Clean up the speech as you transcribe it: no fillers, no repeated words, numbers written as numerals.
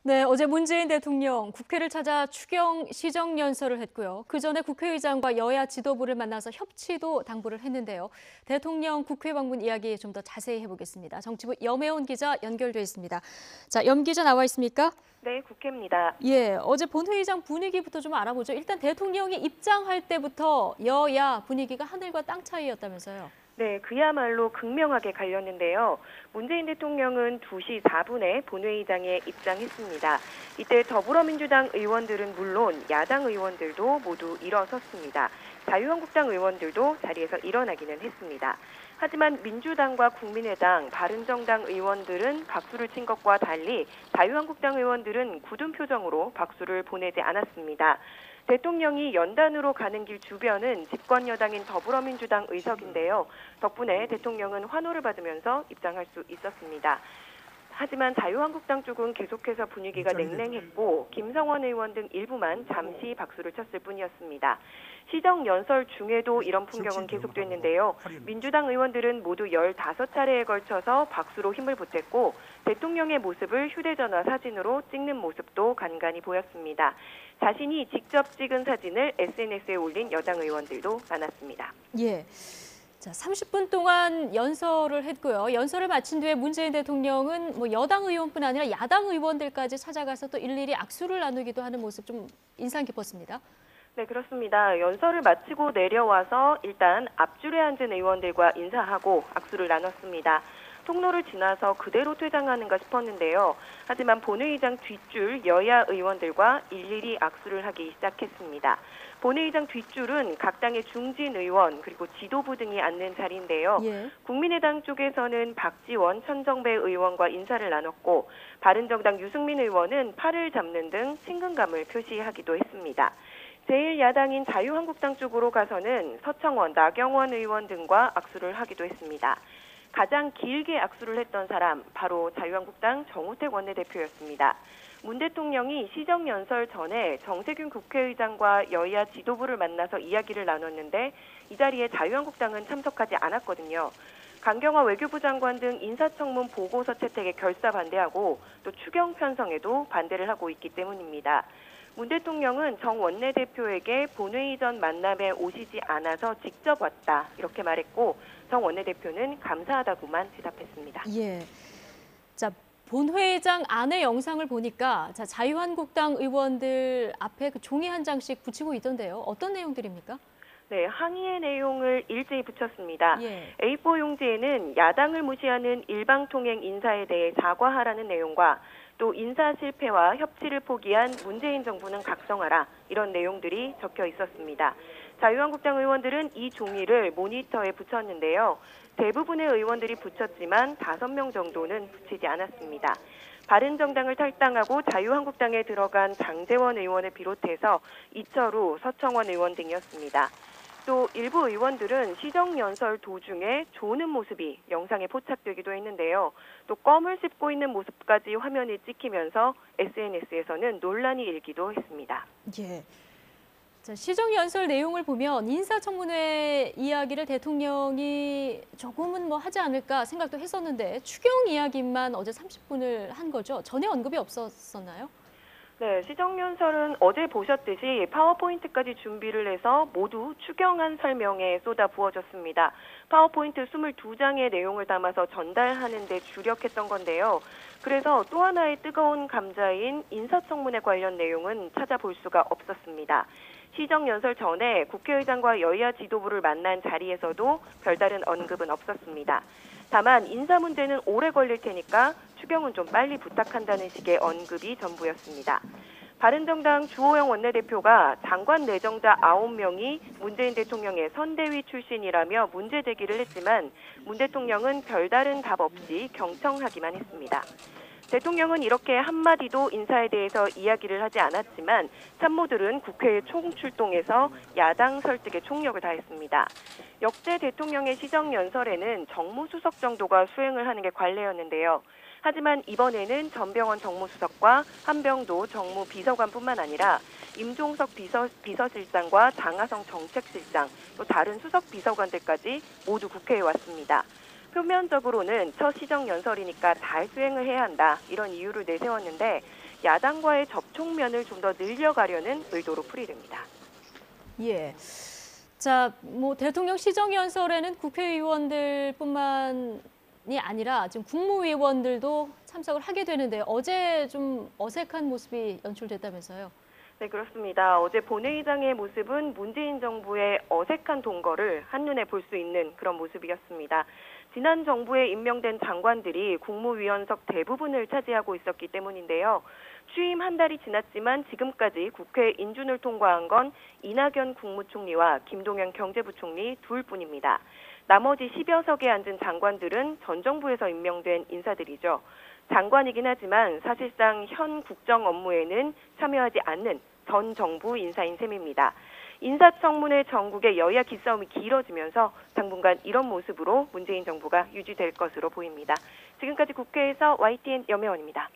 네, 어제 문재인 대통령 국회를 찾아 추경 시정연설을 했고요. 그 전에 국회의장과 여야 지도부를 만나서 협치도 당부를 했는데요. 대통령 국회 방문 이야기 좀 더 자세히 해보겠습니다. 정치부 염혜원 기자 연결돼 있습니다. 자, 염 기자 나와 있습니까? 네, 국회입니다. 예, 어제 본회의장 분위기부터 좀 알아보죠. 일단 대통령이 입장할 때부터 여야 분위기가 하늘과 땅 차이였다면서요. 네, 그야말로 극명하게 갈렸는데요. 문재인 대통령은 2시 4분에 본회의장에 입장했습니다. 이때 더불어민주당 의원들은 물론 야당 의원들도 모두 일어섰습니다. 자유한국당 의원들도 자리에서 일어나기는 했습니다. 하지만 민주당과 국민의당, 바른정당 의원들은 박수를 친 것과 달리 자유한국당 의원들은 굳은 표정으로 박수를 보내지 않았습니다. 대통령이 연단으로 가는 길 주변은 집권 여당인 더불어민주당 의석인데요. 덕분에 대통령은 환호를 받으면서 입장할 수 있었습니다. 하지만 자유한국당 쪽은 계속해서 분위기가 냉랭했고 김성원 의원 등 일부만 잠시 박수를 쳤을 뿐이었습니다. 시정연설 중에도 이런 풍경은 계속됐는데요. 민주당 의원들은 모두 15차례에 걸쳐서 박수로 힘을 보탰고 대통령의 모습을 휴대전화 사진으로 찍는 모습도 간간히 보였습니다. 자신이 직접 찍은 사진을 SNS에 올린 여당 의원들도 많았습니다. 예. 자, 30분 동안 연설을 했고요. 연설을 마친 뒤에 문재인 대통령은 여당 의원뿐 아니라 야당 의원들까지 찾아가서 또 일일이 악수를 나누기도 하는 모습 좀 인상 깊었습니다. 네, 그렇습니다. 연설을 마치고 내려와서 일단 앞줄에 앉은 의원들과 인사하고 악수를 나눴습니다. 통로를 지나서 그대로 퇴장하는가 싶었는데요. 하지만 본회의장 뒷줄 여야 의원들과 일일이 악수를 하기 시작했습니다. 본회의장 뒷줄은 각 당의 중진 의원 그리고 지도부 등이 앉는 자리인데요. 예. 국민의당 쪽에서는 박지원, 천정배 의원과 인사를 나눴고 바른정당 유승민 의원은 팔을 잡는 등 친근감을 표시하기도 했습니다. 제1야당인 자유한국당 쪽으로 가서는 서청원, 나경원 의원 등과 악수를 하기도 했습니다. 가장 길게 악수를 했던 사람 바로 자유한국당 정우택 원내대표였습니다. 문 대통령이 시정연설 전에 정세균 국회의장과 여야 지도부를 만나서 이야기를 나눴는데 이 자리에 자유한국당은 참석하지 않았거든요. 강경화 외교부 장관 등 인사청문 보고서 채택에 결사 반대하고 또 추경 편성에도 반대를 하고 있기 때문입니다. 문 대통령은 정 원내대표에게 본회의 전 만남에 오시지 않아서 직접 왔다 이렇게 말했고 정 원내대표는 감사하다고만 대답했습니다. 예. 자, 본회의장 안의 영상을 보니까 자유한국당 의원들 앞에 그 종이 한 장씩 붙이고 있던데요. 어떤 내용들입니까? 네, 항의의 내용을 일제히 붙였습니다. 예. A4 용지에는 야당을 무시하는 일방통행 인사에 대해 사과하라는 내용과 또 인사 실패와 협치를 포기한 문재인 정부는 각성하라 이런 내용들이 적혀 있었습니다. 자유한국당 의원들은 이 종이를 모니터에 붙였는데요. 대부분의 의원들이 붙였지만 5명 정도는 붙이지 않았습니다. 바른정당을 탈당하고 자유한국당에 들어간 장제원 의원을 비롯해서 이철우, 서청원 의원 등이었습니다. 또 일부 의원들은 시정연설 도중에 조는 모습이 영상에 포착되기도 했는데요. 또 껌을 씹고 있는 모습까지 화면에 찍히면서 SNS에서는 논란이 일기도 했습니다. 예. 자, 시정연설 내용을 보면 인사청문회 이야기를 대통령이 조금은 하지 않을까 생각도 했었는데 추경 이야기만 어제 30분을 한 거죠. 전에 언급이 없었었나요? 네, 시정연설은 어제 보셨듯이 파워포인트까지 준비를 해서 모두 추경안 설명에 쏟아 부어졌습니다. 파워포인트 22장의 내용을 담아서 전달하는 데 주력했던 건데요. 그래서 또 하나의 뜨거운 감자인 인사청문회 관련 내용은 찾아볼 수가 없었습니다. 시정연설 전에 국회의장과 여야 지도부를 만난 자리에서도 별다른 언급은 없었습니다. 다만 인사 문제는 오래 걸릴 테니까 추경은 좀 빨리 부탁한다는 식의 언급이 전부였습니다. 바른정당 주호영 원내대표가 장관 내정자 9명이 문재인 대통령의 선대위 출신이라며 문제 제기를 했지만 문 대통령은 별다른 답 없이 경청하기만 했습니다. 대통령은 이렇게 한마디도 인사에 대해서 이야기를 하지 않았지만 참모들은 국회에 총출동해서 야당 설득에 총력을 다했습니다. 역대 대통령의 시정연설에는 정무수석 정도가 수행을 하는 게 관례였는데요. 하지만 이번에는 전병헌 정무수석과 한병도 정무비서관뿐만 아니라 임종석 비서실장과 장하성 정책실장, 또 다른 수석 비서관들까지 모두 국회에 왔습니다. 표면적으로는 첫 시정연설이니까 잘 수행을 해야 한다 이런 이유를 내세웠는데 야당과의 접촉면을 좀 더 늘려가려는 의도로 풀이됩니다. 예. 자, 대통령 시정연설에는 국회의원들뿐만이 아니라 지금 국무위원들도 참석을 하게 되는데 어제 좀 어색한 모습이 연출됐다면서요? 네, 그렇습니다. 어제 본회의장의 모습은 문재인 정부의 어색한 동거를 한눈에 볼 수 있는 그런 모습이었습니다. 지난 정부에 임명된 장관들이 국무위원석 대부분을 차지하고 있었기 때문인데요. 취임 한 달이 지났지만 지금까지 국회 인준을 통과한 건 이낙연 국무총리와 김동연 경제부총리 둘뿐입니다. 나머지 10여 석에 앉은 장관들은 전 정부에서 임명된 인사들이죠. 장관이긴 하지만 사실상 현 국정 업무에는 참여하지 않는 전 정부 인사인 셈입니다. 인사청문회 전국의 여야 기싸움이 길어지면서 당분간 이런 모습으로 문재인 정부가 유지될 것으로 보입니다. 지금까지 국회에서 YTN 염혜원입니다.